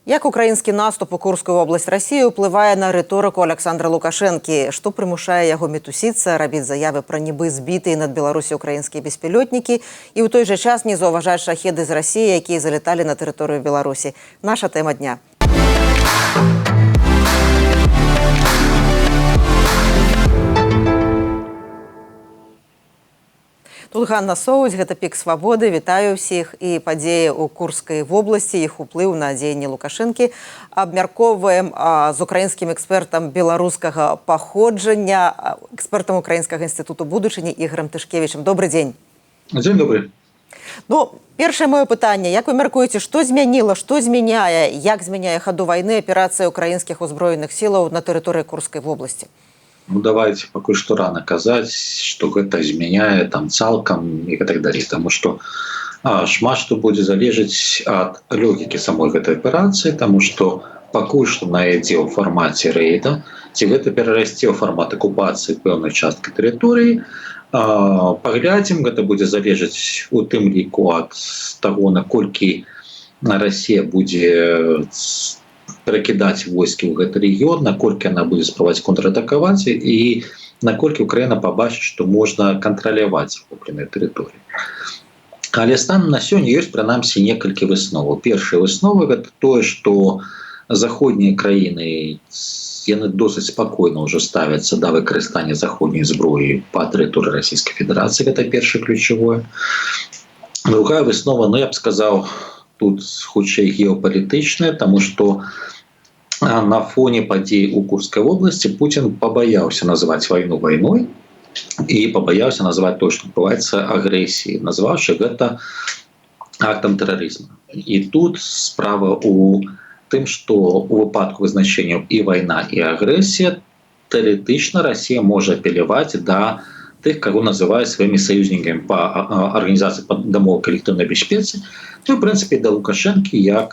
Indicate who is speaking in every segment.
Speaker 1: Як украінскі наступ у Курскую область Росіі ўплывае на рыторыку Александра Лукашэнкі? Што прымушае яго мітусіцца, рабіць заявы пра нібы збітыя над Беларусі украінскія беспілётнікі і ў той жа час не заўважаць шахеды з Расіі, якія залеталі на тэрыторыю Беларусі? Наша тэма дня. Тут Ганна Соўдзь, гэта «Пік свабоды». Вітаю ўсіх. І падзеі ў Курскай вобласці, іх уплыў на дзеянні Лукашэнкі абмяркоўваем з украінскім экспертам беларускага паходжання, экспертам Украінскага інстытуту будучыні Ігорам Тышкевічам. Добры дзень.
Speaker 2: Дзень добры.
Speaker 1: Ну, першае маё пытанне. Як вы мяркуеце, што змяніла, што змяняе, як змяняе хаду вайны аперацыя украінскіх узброеных сілаў на тэрыторыі Курскай вобласці?
Speaker 2: Ну, давайте пакуль што рана казаць, што гэта змяняе там цалкам і так далей, таму што шмат што будзе залежаць ад логікі самой гэтай аперацыі, таму што пакуль што наедзе ў фармаце рэйда, ці гэта перарасце ў фармат акупацыі пэўнай часткі тэрыторыі, паглядзім, гэта будзе залежаць у тым ліку ад таго, наколькі Расія будзе перакідаць войскі ў гэты рэгіён, наколькі яна будзе спрабаваць контратакаваць і наколькі Украіна пабачыць, што можна кантраляваць захопленыя тэрыторыі. Але станам на сёння ёсць прынамсі некалькі высноваў. Першая выснова гэта тое, што заходнія краіны яны досыць спакойна ўжо ставяцца да выкарыстання заходняй зброі па тэрыторыі Расійскай Федэрацыі, гэта першае ключавое. Другая выснова, я б сказаў, тут хутчэй геапалітычная, таму што на фоне падзей у Курскай вобласці Путін пабаяўся назваць вайну вайной і пабаяўся назваць тое, што адбываецца агрэсіяй, назваўшы гэта актам тэрарызму. І тут справа ў тым, што ў выпадку вызначэнняў і вайна, і агрэсія тэарэтычна Расія можа апеляваць да тых, каго называюць сваімі саюзнікамі па арганізацыі дамовы калектыўнай бяспецы, то, в прынцыпе, да Лукашэнкі як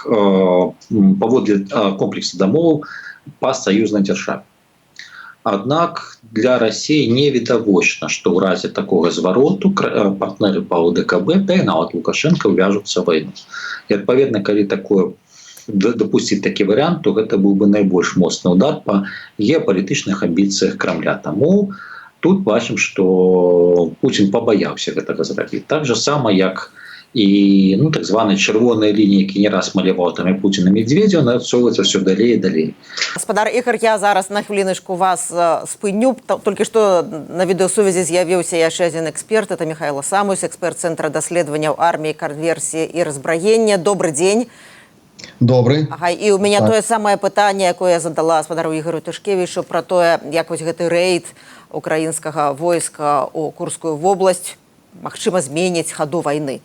Speaker 2: паводле комплексу дамоваў па саюзнай дзяржаве. Аднак для Расіі невідавочна, што ў разе такога звароту партнеры па ОДКБ, да і нават Лукашэнка ўвяжуцца вайну. І, адпаведна, калі такое дапусціць такі варыянт, то гэта быў бы найбольш моцны удар па геапалітычных амбіцыях Крамля. Таму тут бачым, што Путін пабаяўся гэтага зрабіць. Так жа сама, як і так званыя чырвоныя лініі, які не раз маляваў там і Путін і Медведзеў, насоўваюцца ўсё далей і далей.
Speaker 1: Гаспадар Ігор, я зараз на хвіліначку вас спыню. Толькі што на відэасувязі з'явіўся яшчэ адзін эксперт, это Михайло Самусь, эксперт Цэнтра даследаванняў арміі, канверсіі і разбраення. Добры дзень.
Speaker 3: Добрый.
Speaker 1: Ага, і ў мяне тое самае пытанне, якое я задала гаспадару Ігору Тышкевічу пра тое, як вось гэты рэйд украінскага войска ў Курскую вобласць магчыма зменіць хаду вайны.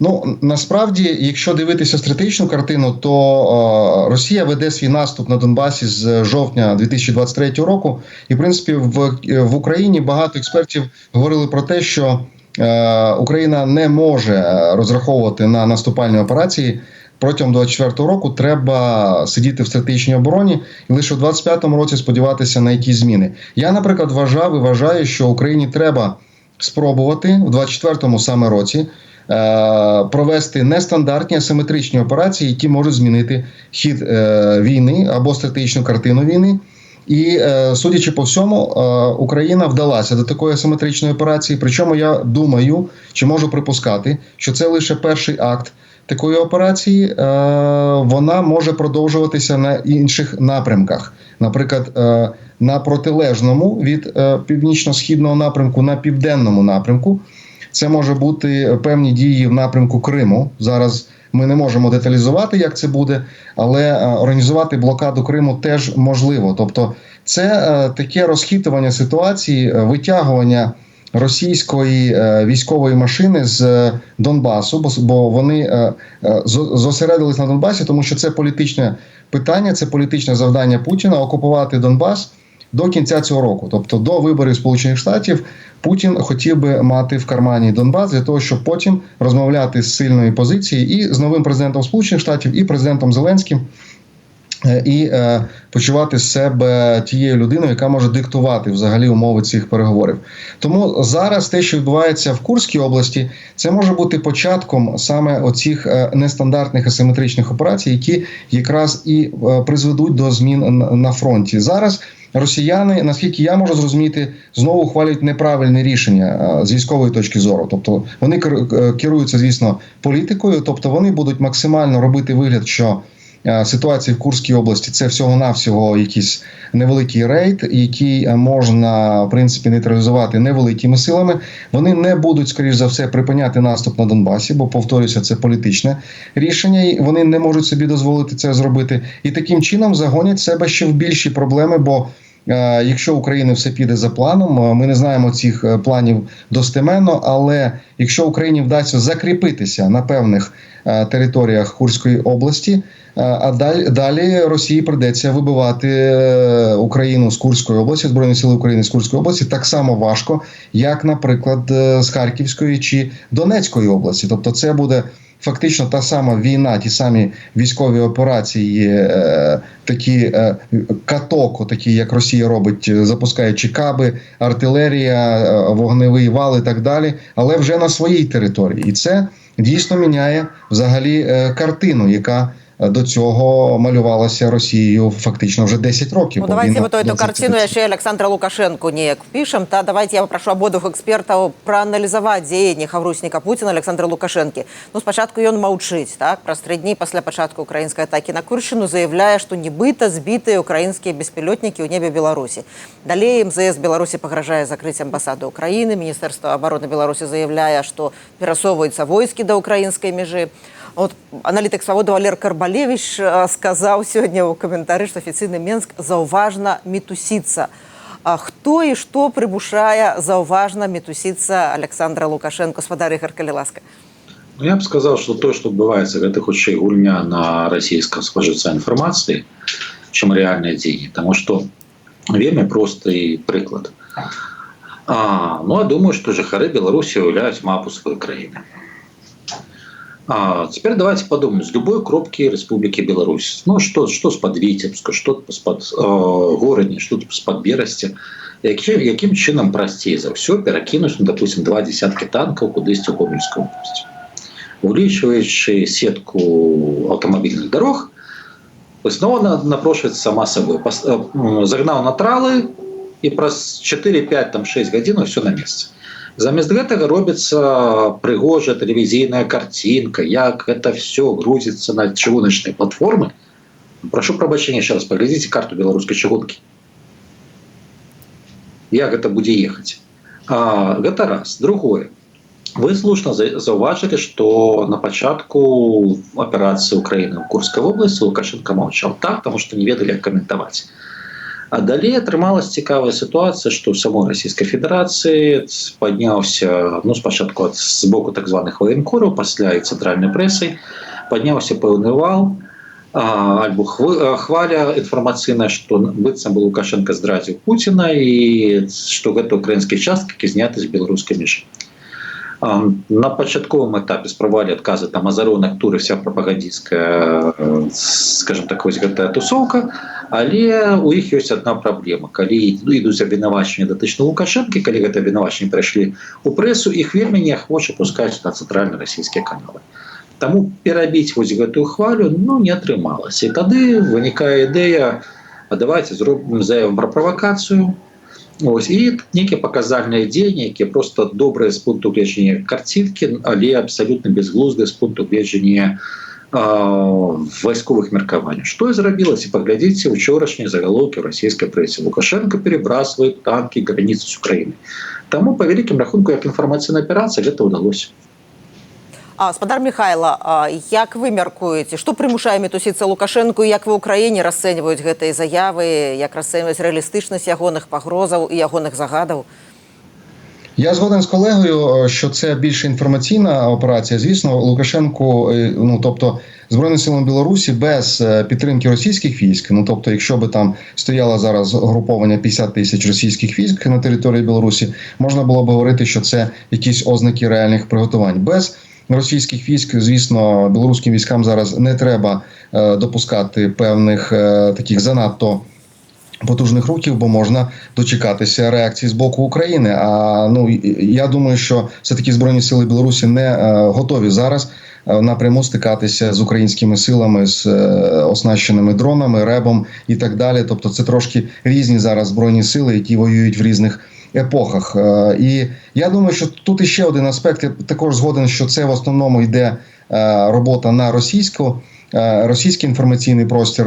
Speaker 3: Ну, насправді, якщо дивитися стратегічну картину, то Росія веде свій наступ на Донбасі з жовтня 2023 року. І, в принципі, в Україні багато експертів говорили про те, що Україна не може розраховувати на наступальні операції. Протягом 2024 року треба сидіти в стратегічній обороні і лише у 2025 році сподіватися на якісь зміни. Я, наприклад, вважаю, що Україні треба спробувати в 2024 саме році провести нестандартні асиметричні операції, які можуть змінити хід війни або стратегічну картину війни. І, судячи по всьому, Україна вдалася до такої асиметричної операції. Причому я думаю, чи можу припускати, що це лише перший акт такої операції. Вона може продовжуватися на інших напрямках. Наприклад, на протилежному від північно-східного напрямку, на південному напрямку. Це може бути певні дії в напрямку Криму. Зараз ми не можемо деталізувати, як це буде, але організувати блокаду Криму теж можливо. Тобто це таке розхитування ситуації, витягування російської військової машини з Донбасу, бо вони зосередились на Донбасі, тому що це політичне питання, це політичне завдання Путіна – окупувати Донбас до кінця цього року. Тобто до виборів Сполучених Штатів Путін хотів би мати в кармані Донбас для того, щоб потім розмовляти з сильної позиції і з новим президентом Сполучених Штатів, і президентом Зеленським і почувати себе тією людиною, яка може диктувати взагалі умови цих переговорів. Тому зараз те, що відбувається в Курській області, це може бути початком саме оцих нестандартних асиметричних операцій, які якраз і призведуть до змін на фронті. Зараз росіяни, наскільки я можу зрозуміти, знову ухвалюють неправильне рішення з військової точки зору. Тобто вони керуються, звісно, політикою, тобто вони будуть максимально робити вигляд, що ситуація в Курській області – це всього-навсього якийсь невеликий рейд, який можна, в принципі, нейтралізувати невеликими силами. Вони не будуть, скоріш за все, припиняти наступ на Донбасі, бо, повторюся, це політичне рішення, і вони не можуть собі дозволити це зробити. І таким чином загонять себе ще в більші проблеми, бо якщо Україна все піде за планом, ми не знаємо цих планів достеменно, але якщо Україні вдасться закріпитися на певних територіях Курської області, а далі Росії прийдеться вибивати Україну з Курської області, Збройні сили України з Курської області так само важко, як, наприклад, з Харківської чи Донецької області. Тобто це буде фактично та сама війна, ті самі військові операції, такі каток, такі як Росія робить, запускаючи каби, артилерія, вогневий вал і так далі, але вже на своїй території. І це дійсно міняє взагалі картину, яка до цього малювалася Росією фактично вже 10 років.
Speaker 1: Ну, давайте вот эту картину яшчэ Александра Лукашенко неяк впішам. Та давайте я попрошу абодвух экспертаў прааналізаваць дзеянні хаврусніка Пуціна Александра Лукашэнкі. Ну, спачатку ён маўчыць, так? Праз 3 дні пасля пачатку украінскай атакі на Куршчыну заявляе, што нібыта збітыя украінскія беспілётнікі ў небе Беларусі. Далей МЗС Беларусі пагражае закрыць амбасаду Украіны. Міністэрства абароны Беларусі заявляе, што перасоўваюцца войскі да украінскай мяжы. Вот аналітык «Свабоды» Валер Карбалевич сказаў сёння ў каментары, што афіцыйны Менск заўважна мітусіцца. Хто і што прымушае заўважна мітусіцца Александра Лукашенко? Спадар Ігор, калі ласка.
Speaker 2: Я б сказаў, што тое, што адбываецца, гэта хутчэй гульня на расійскага спажыўца інфармацыі, чым рэальныя дзеянні. Таму што вельмі просты прыклад. А думаю, што жыхары Беларусі уяўляюць мапу сваёй краіны. Теперь давайте подумаем, с любой кропки Республики Беларусь, ну что с-под Витебска, что с-под Городни, что с-под Берасти, яким чином простей за все перекинуть, ну, допустим, 2 десятки танков кудись у Гомельской области. Увеличивающий сетку автомобильных дорог, снова напрошивается сама собой. Загнал на тралы, и про 4, 5, 6 годин все на месте. Замест гэтага робіцца прыгожая тэлевізійная картинка, як это все грузится на чыгуначныя платформы. Прошу прабачэння еще раз, поглядите карту беларускай чыгункі. Як это будзе ехаць? Гэта раз. Другое. Вы слушна заўважылі, што на пачатку аперацыі Украіны ў Курскай вобласці Лукашенко маўчаў так, таму што не ведалі, як каментаваць. А далей атрымалась цікавая сітуацыя, што ў самой Расійскай Федэрацыі падняўся, ну, спачатку з боку так званых ваенкораў, пасля і цэнтральнай прэсай, падняўся пэўны вал, альбо хваля інфармацыйная, што быццам бы Лукашенко здрадзіў Пуціна і што гэта ўкраінскія часткі, які зняты з беларускай мяжы. На пачатковым этапе спрабавалі адказы там Азарон, Актур і вся прапагандысцкая, скажем так, вось гэтая тусоўка, але у іх ёсць адна праблема. Калі ідуць абвінавачанні датычна Лукашэнкі, калі гэта абвінавачанні прайшлі ў прэсу, іх вельмі неахвоча пускаюць на цэнтральна-расійскія каналы. Таму перабіць вось гэтую хвалю, ну, не атрымалася. І тады вынікае ідэя, давайте зробім заяву пра правакацыю. Ось, і нейкія паказальныя дзеянні, якія проста добрыя з пункту гледжання карцінкі, але абсалютна безглуздыя з пункту гледжання вайсковых меркаванняў. Што і зрабілася? Паглядзіце учорашнія загалоўкі ў расійскай прэсе. Лукашенко перебрасывае танкі граніцы з Украіны. Таму, па вялікім рахунку, як інфармацыйная аперацыя, гэта ўдалося.
Speaker 1: Спадар Михайла, як вы мяркуеце, што прымушае мітусіцца Лукашэнку, як вы ў краіне расцэньваюць гэтыя заявы, як расцэньваюць рэалістычнасць ягоных пагрозаў і ягоных загадаў?
Speaker 3: Я згоден з колегою, що це більше інформаційна операція. Звісно, Лукашенку, ну, тобто, Збройним силам Білорусі без підтримки російських військ, ну, тобто, якщо би там стояло зараз угруповання 50 тисяч російських військ на території Білорусі, можна було б говорити, що це якісь ознаки реальних приготувань. Без російських військ, звісно, білоруським військам зараз не треба допускати певних таких занадто потужних рухів, бо можна дочекатися реакції з боку України. Я думаю, що все-таки Збройні сили Білорусі не готові зараз напряму стикатися з українськими силами, з оснащеними дронами, РЕБом і так далі. Тобто це трошки різні зараз збройні сили, які воюють в різних епохах. І я думаю, що тут іще один аспект. Я також згоден, що це в основному йде робота на російський інформаційний простір.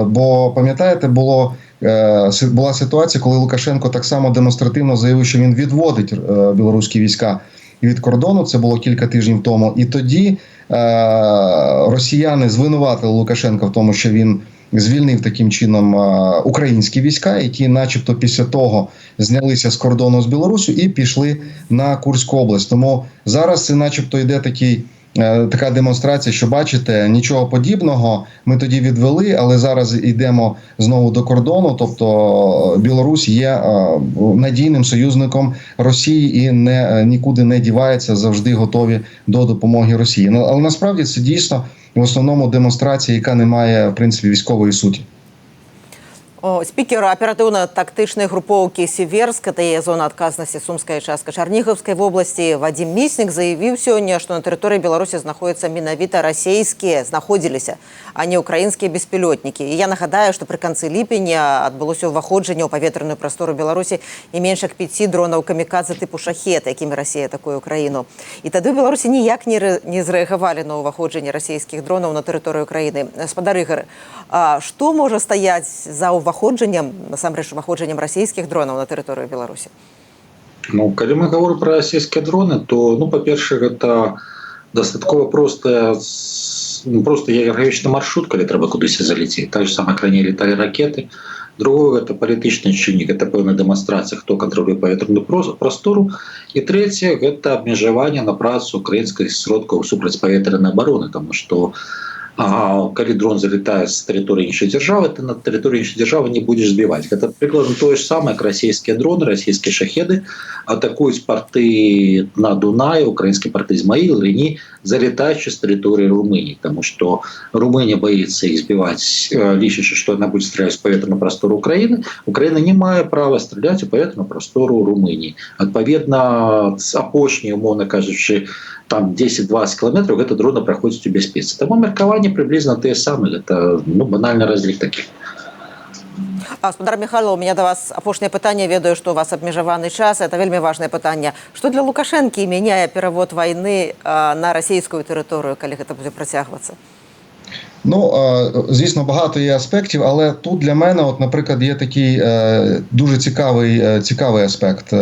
Speaker 3: Бо, пам'ятаєте, була ситуація, коли Лукашенко так само демонстративно заявив, що він відводить білоруські війська від кордону. Це було кілька тижнів тому. І тоді росіяни звинуватили Лукашенка в тому, що він звільнив таким чином українські війська, які начебто після того знялися з кордону з Білоруссю і пішли на Курську область. Тому зараз це начебто йде така демонстрація, що бачите, нічого подібного, ми тоді відвели, але зараз йдемо знову до кордону, тобто Білорусь є надійним союзником Росії і нікуди не дівається, завжди готові до допомоги Росії. Але насправді це дійсно в основному демонстрація, яка не має, в принципі, військової суті.
Speaker 1: Спікер аператыўна-тактычнай групоўкі «Сіверск», это яе зона адказнасці Сумская частка Чарнігаўскай вобласці, Вадзім Міснік заявіў сёння, што на тэрыторыі Беларусі знаходзяцца менавіта знаходзіліся, а не украінскія беспілотнікі. І я нагадаю, што пры канцы ліпеня адбылося ўваходжанне ў паветраную прастору Беларусі не менш як 5 дронаў камікадзе тыпу «Шахет», якімі Расія атакуе Украіну. І тады ў Беларусі ніяк не зрэагавалі на ўваходжанне расійскіх дронаў на тэрыторыю краіны. Гаспадар Ігар, што можа стаяць за насамрэч уваходжаннем расійскіх дронаў на тэрыторыю Беларусі?
Speaker 2: Калі мы говорим про расійскія дроны, то, па-першае, гэта дастаткова просты геаграфічны маршрут, калі трэба кудысьці залеціць. Так же самае раней леталі ракеты. Другое, гэта палітычны чыннік, гэта пэўная дэманстрацыя, хто кантролюе паветраную прастору. І трэцяе, гэта абмежаванне на працу украінскіх сродкаў супрацьпаветранай абароны, таму што калі дрон залетае з тэрыторыі іншай дзяржавы, ты на тэрыторыі іншай дзяржавы не будзеш збіваць. Гэта прыкладна тое ж самае, як расійскія дроны, расійскія шахеды атакуюць порты на Дунаі, украінскія порты Ізмаїл, Рені, залетаючы з тэрыторыі Румыніі, таму што Румынія боіцца іх збіваць, лічачы, што яна будзе страляць у паветраную прастору Украіны. Украіна не мае права страляць у паветраную прастору Румыніі. Адпаведна, апошні, умоўна кажучы, там 10-20 километров гэта дроны праходзяць у бяспецы. Таму меркаванне прыблізна тыя самыя. Гэта банальны разлік такі.
Speaker 1: Гаспадар Михайлов, у меня до вас апошняе пытанне. Ведаю, што у вас абмежаваны час. Это вельмі важнае пытанне. Што для Лукашэнкі мяняе перавод вайны на расійскую тэрыторыю, калі гэта будзе працягвацца?
Speaker 3: Звісно, багато є аспектів, але тут для мене, наприклад, є такий дуже цікавий аспект.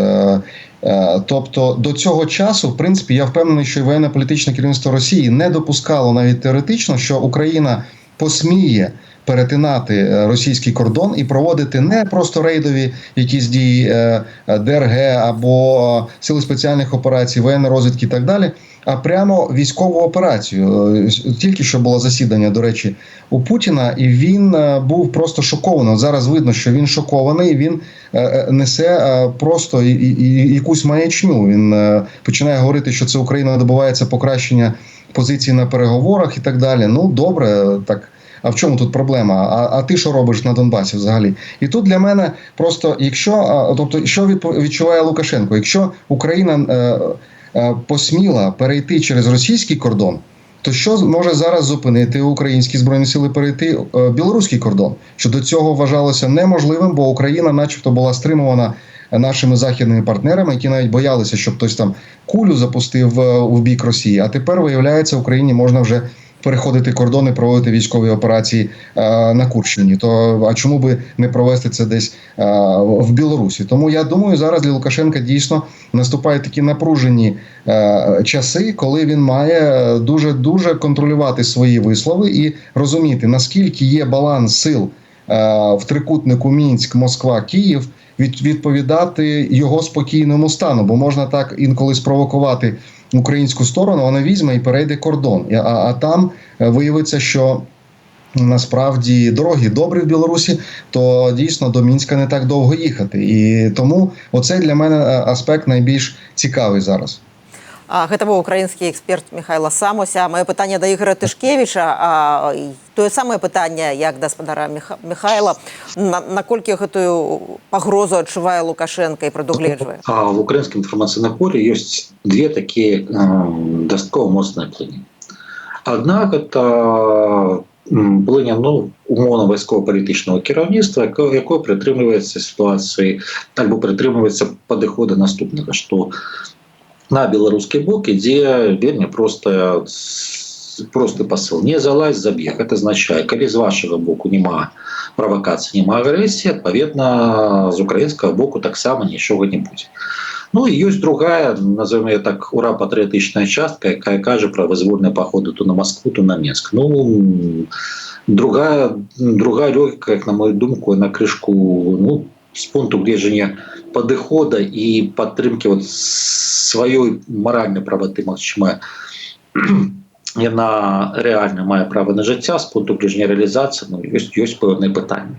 Speaker 3: Тобто до цього часу, в принципі, я впевнений, що і воєнно-політичне керівництво Росії не допускало навіть теоретично, що Україна посміє перетинати російський кордон і проводити не просто рейдові якісь дії ДРГ або Сили спеціальних операцій, воєнної розвідки і так далі, а прямо військову операцію. Тільки що було засідання, до речі, у Путіна, і він був просто шокований. От зараз видно, що він шокований, він несе просто якусь маячню. Він починає говорити, що це Україна добивається покращення позицій на переговорах і так далі. Добре, так. А в чому тут проблема? А ти що робиш на Донбасі взагалі? І тут для мене просто, що відчуває Лукашенко? Якщо Україна посміла перейти через російський кордон, то що може зараз зупинити українські збройні сили перейти білоруський кордон? Що до цього вважалося неможливим, бо Україна начебто була стримувана нашими західними партнерами, які навіть боялися, щоб хтось там кулю запустив в бік Росії. А тепер, виявляється, Україні можна вже переходити кордони, проводити військові операції на Курщині. А чому би не провести це десь в Білорусі? Тому я думаю, зараз для Лукашенка дійсно наступають такі напружені часи, коли він має дуже контролювати свої вислови і розуміти, наскільки є баланс сил в трикутнику Мінськ, Москва, Київ, відповідати його спокійному стану. Бо можна так інколи спровокувати українську сторону, вона візьме і перейде кордон. А там виявиться, що насправді дороги добрі в Білорусі, то дійсно до Мінська не так довго їхати. І тому оце для мене аспект найбільш цікавий зараз.
Speaker 1: Гэта быў украінскі эксперт Михайла Самуся. Маё пытанне да Ігора Тышкевіча. Тое самае пытанне, як гаспадара Михайла. Наколькі гэтую пагрозу адчувае Лукашенко і прадугледжвае?
Speaker 2: В украінскім інфармацыйным полі ёсць две такія дастаткова моцныя плыні. Аднак это плыня умоўна вайскова-палітычнага кіраўніцтва, якое прытрымліваецца сітуацыі альбо прытрымліваецца падыхода наступнага, што на беларускі бок ідзе вельмі просты пасыл: не залазь, забег. Это означае, калі з вашага боку няма правакацыі, няма агрэсіі, адпаведна з украінскага боку таксама нічога не будзе. Ну і ёсць другая, назовем ее так, ура-патрыятычная частка, якая кажа пра вызвольныя паходы то на Москву, то на Мінск. Другая логіка, як на мою думку, на крышку, з пункту гледжання падыхода і падтрымкі сваёй маральнай праваты, магчыма, яна рэальна мае права на жыцця, з пункту гледжання рэалізацыі ёсць пэўныя пытанні.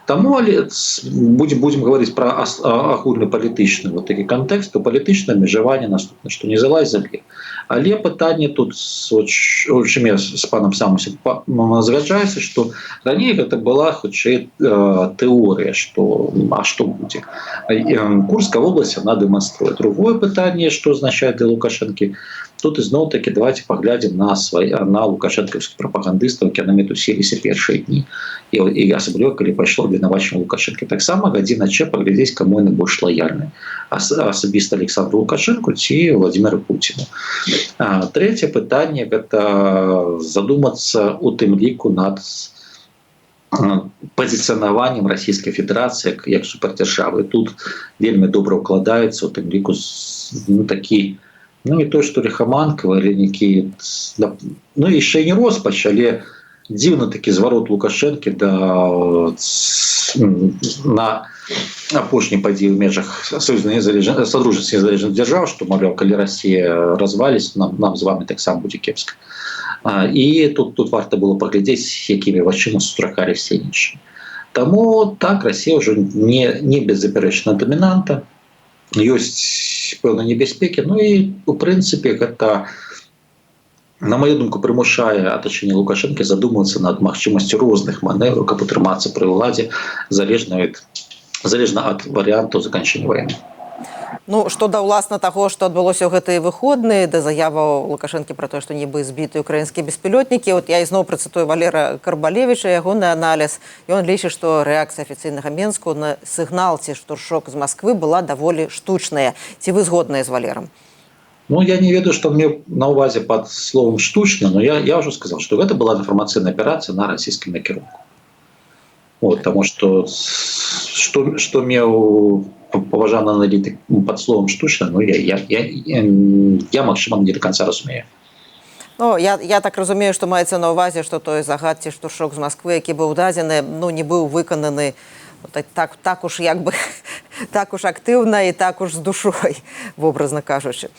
Speaker 2: Таму будзем гаварыць пра агульны палітычны такі кантэкст, то палітычнае абмежаванне наступна, што не залазь, забег. Але пытанне тут, чым я з панам Самусем згаджаюся, што раней гэта была хутчэй тэорыя, што будзе. Курская вобласць, она дэманструе. Другое пытанне, што азначае для Лукашэнкі, тут ізноў-такі давайте паглядзім на лукашэнкаўскіх прапагандыстаў, які на мітусіліся першыя дні. І асабліва, калі пайшло абвінавачванне Лукашэнкі. Таксама гадзіна чэ паглядзець, каму яны больш лаяльны. Асабіста Александру Лукашэнку ці Владимиру Путіну. Трэцяе пытанне – гэта задумацца у тым ліку над пазіцыянаваннем Расійскай Федэрацыі як супердзяржавы. Тут вельмі добра ўкладаецца у тым ліку такі, не то што лихаманкавы, але некі, яшчэ не роспач, але дзіўны такі зварот Лукашэнкі на апошняй падзеі ў межах Садружжыцтва незалежных дзяржаў, што, маўляў, калі Расія разваліць, нам з вами таксама будзе кепска. І тут варта было паглядзець, якімі вачыма сустракалі все іншыя. Таму так, Расія ўжо не беззаперечная дамінанта, ёсць пэўныя небяспекі, і у прынцыпе гэта, на мою думку, прымушае атачэнне Лукашэнкі задумвацца над магчымасцю розных маневраў, каб утрымацца пры ўладзе, залежна ад варыянтаў заканчэння вайны.
Speaker 1: Што да ўласна таго, што адбылося ў гэтыя выходныя, да заяваў Лукашэнкі пра тое, што нібы збіты украінскія беспілётнікі. Я ізноў працытую Валера Карбалевіча, ягоны аналіз. Ён лічыць, што рэакцыя афіцыйнага Мінску на сігнал ці штуршок з Масквы была даволі штучная. Ці вы згодныя з Валерам?
Speaker 2: Я не ведаю, што мне на ўвазе пад словом штучна, но я ўжо сказал, што гэта была інфармацыйная аперацыя на расійскім накірунку. Таму што меў паважаны аналітык пад словом штучна, я магчыма, не до конца разумею.
Speaker 1: Я так разумею, што маецца на ўвазе, што той загад ці штуршок з Масквы, які быў дадзены, не быў выкананы так уж актыўна і так уж з душой, вобразна кажучы.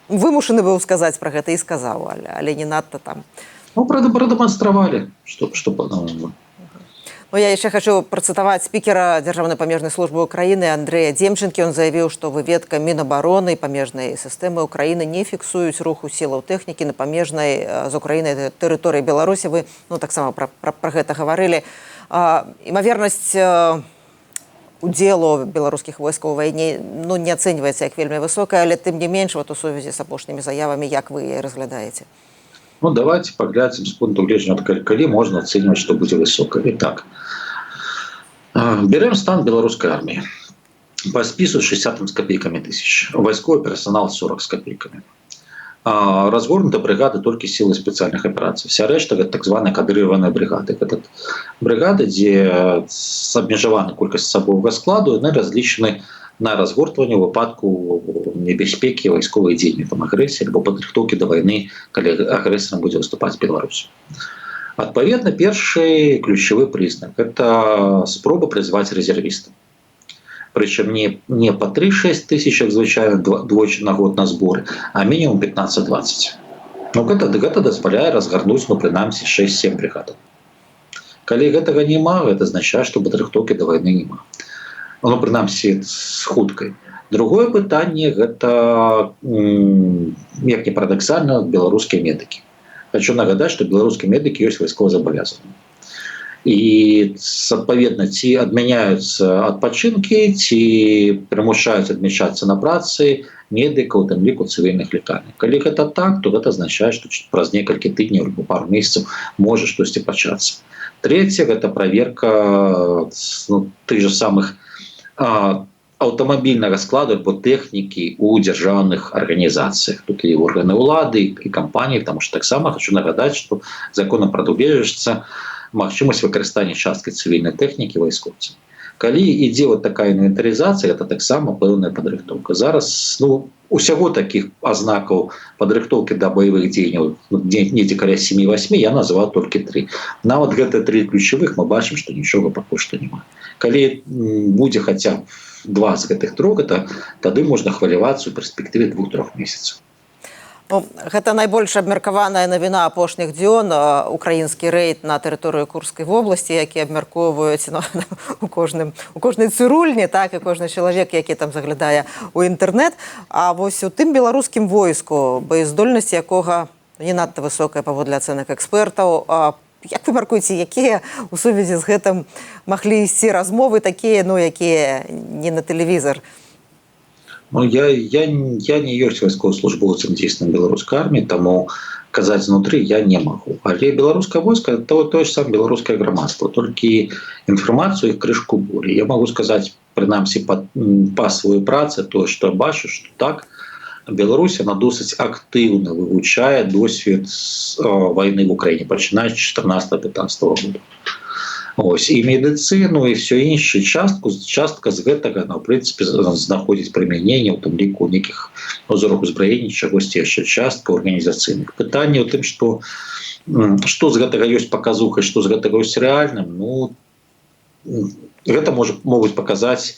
Speaker 1: Вымушаны быў сказаць пра гэта і сказаў, але не надта там.
Speaker 2: Прадэманстравалі, што падобна.
Speaker 1: Я яшчэ хочу працытаваць спікера Дзяржаўнай памежнай службы Украіны Андрэя Дземчынкі. Ён заявіў, што выведка Мінабароны і памежнай сістэмы Украіны не фіксуюць руху сілаў тэхнікі на памежнай з Украінай тэрыторыі Беларусі. Вы таксама пра гэта гаварылі. Імавернасць удзелу беларускіх войскаў у вайне не ацэньваецца як вельмі высокая, але тым не менш у сувязі з апошнімі заявамі, як вы яе разглядаеце?
Speaker 2: Давайте паглядзім з пункту гледжання, калі можна ацэньваць, што будзе высока. Итак, берем стан беларускай арміі. По спису 60 с копейками тысяч. Войсковый персонал 40 с копейками. Разгорнуты бригады толькі силы спецыяльных аперацый. Вся рэшта гэта так званая кадрыраваная бригады. Гэта бригады, дзе абмежавана колькасць асабовага складу, яны разлічаны на разгортванне ў выпадку небяспекі вайсковай дзеяння, агрэсіі альбо падрыхтоўкі да вайны, калі агрэсарам будзе выступаць Беларусь. Адпаведна, першы ключавы прызнак – это спроба прызваць рэзервістаў. Прычым не па 3-6 тысяч, як звычайна, двойчы на год на зборы, а мінімум 15-20. Гэта дазваляе разгарнуць, прынамсі, 6-7 бригадаў. Калі гэтага няма, гэта азначае, што падрыхтоўкі да вайны няма. Прынамсі, з хуткай. Другое пытанне гэта, як не парадаксальна, беларускія медыкі. Хочу нагадаць, што беларускія медыкі ёсць вайсковазабавязаныя. І адпаведна ці адмяняюцца адпачынкі, ці прымушаюць адмяшчацца на працы медыкаў, у тым ліку цывільных лякарняў. Калі гэта так, то гэта азначае, што праз некалькі тыдняў або пару месяцаў можа штосьці пачацца. Трэцяе гэта праверка тых же самых аўтамабільнага складу або тэхнікі ў дзяржаўных арганізацыях. Тут і органы ўлады, і кампаніі, таму што таксама хочу нагадаць, што законам прадугледжваецца магчымасць выкарыстання часткай цывільнай тэхнікі вайскоўцамі. Калі ідзе вот такая інвентарызацыя, это таксама пэўная падрыхтоўка. Зараз усяго такіх азнакаў падрыхтоўкі да баявых дзеянняў недзе каля 7-8, я назваў толькі 3. Нават гэта 3 ключавых мы бачым, што нічога пакуль што няма. Калі будзе хаця б 2 з гэтых 3, тады можна хвалявацца ў перспектыве 2-3 месяцаў.
Speaker 1: Гэта найбольш абмеркаваная навіна апошніх дзён. Украінскі рэйд на тэрыторыю Курскай вобласці, які абмяркоўваюць у кожнай цырульні, так, і кожны чалавек, які там заглядае ў інтэрнэт. А вось у тым беларускім войску, боездольнасць якога не надта высокая паводле ацэнак экспертаў. Як вы мяркуеце, якія ў сувязі з гэтым маглі ісці размовы такія, якія не на тэлевізар?
Speaker 2: Я не ёсць вайсковаслужбоўцам дзейснай беларускай арміі, таму казаць знутры я не магу. Але беларускае войска тое ж самае беларускае грамадства, толькі інфармацыю іх крышку болей. Я магу сказаць, прынамсі па сваёй працы, тое, што бачу, што так, Беларусь она досыць актыўна вывучае досвед вайны в Украіне, пачынаюць з 14-15 года. Ось, і медыцыну, і все іншае, частка з гэтага, в прынцыпе, знаходзіць прымяненне, у тым ліку нейкіх узорах узбраення, чагосьці яшчэ частка арганізацыйных. Пытанне ў тым, што з гэтага ёсць паказуха, што з гэтага ёсць рэальным, гэта могуць паказаць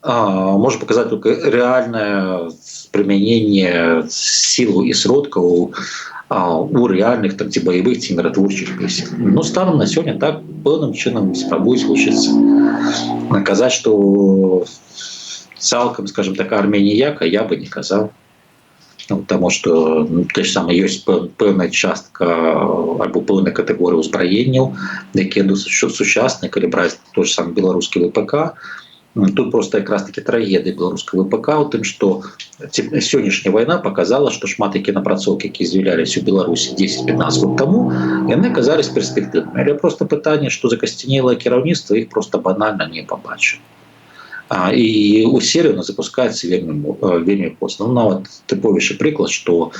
Speaker 2: только рэальнае прымяненне сілаў і сродкаў у рэальных ці баявых ці міратворчых місіях. Станом на сёння так пэўным чынам спрабуюць вучыцца. Казаць, што цалкам, скажем так, армія ніякая, я бы не казаў. Таму што тое ж самае ёсць пэўная частка альбо пэўная катэгорыя ўзбраенняў, якія досыць сучасныя, калі браць той ж самы беларускі ВПК. Тут просто якраз таки трагедыя беларускага ВПК ў тым, што сённяшняя вайна показала, што шмат якія напрацоўкі, якія з'яўляліся ў Беларусі 10-15 год таму, яны аказались перспектыўнымі. Але просто пытанне, што закасцянелае кіраўніцтва іх просто банальна не пабачыла. І у серыю запускаецца вельмі позна. Нават тыповейшы прыклад, што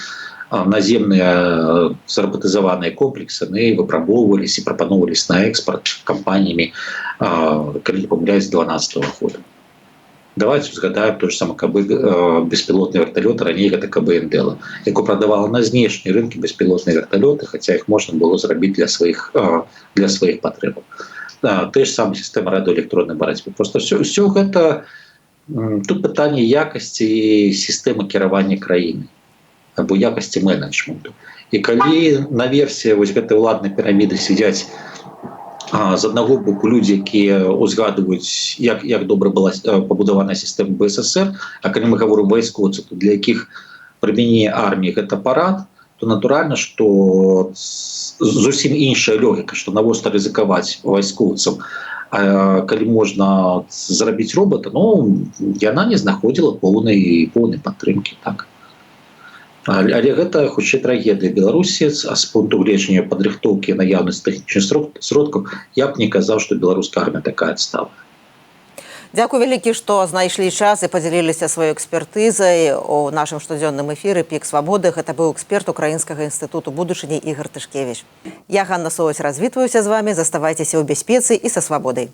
Speaker 2: наземныя зарабатызаваныя комплексы выпрабоўваліся і прапаноўваліся на экспорт кампаніямі, калі не памыляюсь, 2012 года. Давайте узгадаем то же самое КБ беспилотные вертолеты, ранее это КБ Эндела, яку продавала на знешній рынке беспилотные вертолеты, хотя их можно было зрабіць для своих потребаў. Те ж самая система радыёэлектроннай барацьбы. Просто все гэта тут пытанне якасці сістэмы кіравання краіны або якасці менеджменту. І калі наверсе вось гэтай уладнай піраміды сядзяць з аднаго боку людзі, якія узгадваюць, як добра была пабудаваная сістэма БССР, а калі мы гаворым вайскоўцы, то для якіх прымяненне арміі гэта парад, то натуральна, што зусім іншая логіка, што навошта рызыкаваць вайскоўцам, калі можна зрабіць робота, яна не знаходзіла поўнай падтрымкі, так. Але гэта хутчэй трагедыя Беларусі, а з пункту гледжання падрыхтоўкі наяўнасці тэхнічных сродкаў я б не казаў, што беларуская армія такая адстала.
Speaker 1: Дзякуй вялікі, што знайшлі час і падзяліліся сваёй экспертызай у нашым штодзённым эфіры «Пік свабоды». Гэта быў эксперт Украінскага інстытуту будучыні Ігор Тышкевіч. Я, Ганна Соваць, развітваюся з вамі. Заставайцеся ў бяспецы і са свабодай.